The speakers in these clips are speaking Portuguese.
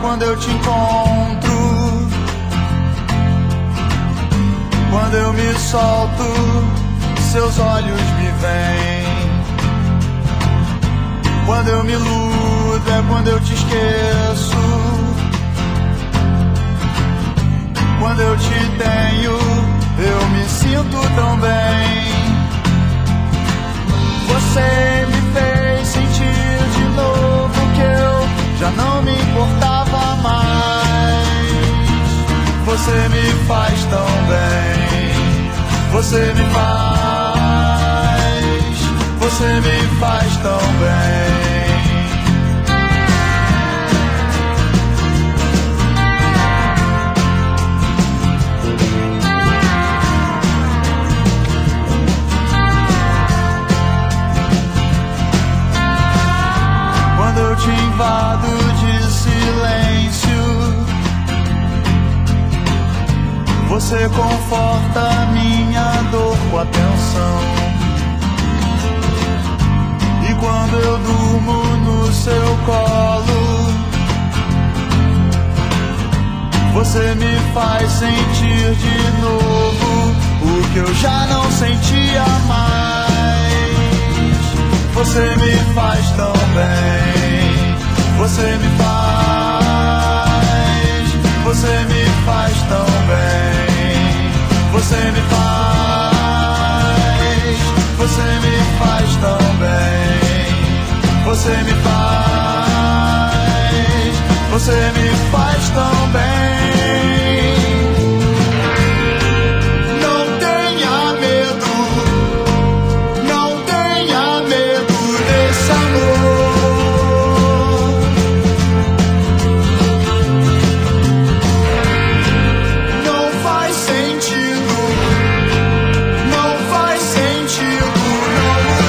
quando eu te encontro. Quando eu me solto, seus olhos me veem. Quando eu me iludo é quando eu te esqueço. Quando eu te tenho, eu me sinto tão bem. Você me fez sentir de novo que eu já não me importava mais. Você me faz tão bem. Você me faz tão bem. Quando eu te invado de silêncio, você conforta minha dor com atenção. E quando eu durmo no seu colo, você me faz sentir de novo o que eu já não sentia mais. Você me faz tão bem. Você me faz tão bem. Você me faz tão bem. Você me faz tão bem. Não tenha medo, não tenha medo desse amor. Não faz sentido não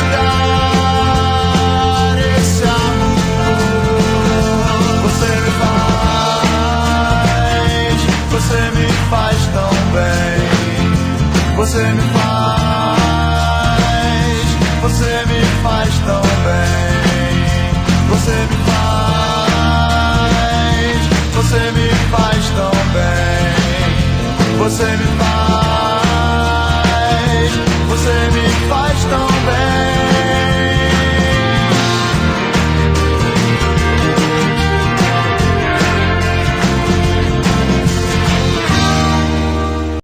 mudar esse amor. Você me faz tão bem. Você me faz tão bem. Você me faz tão bem. Você me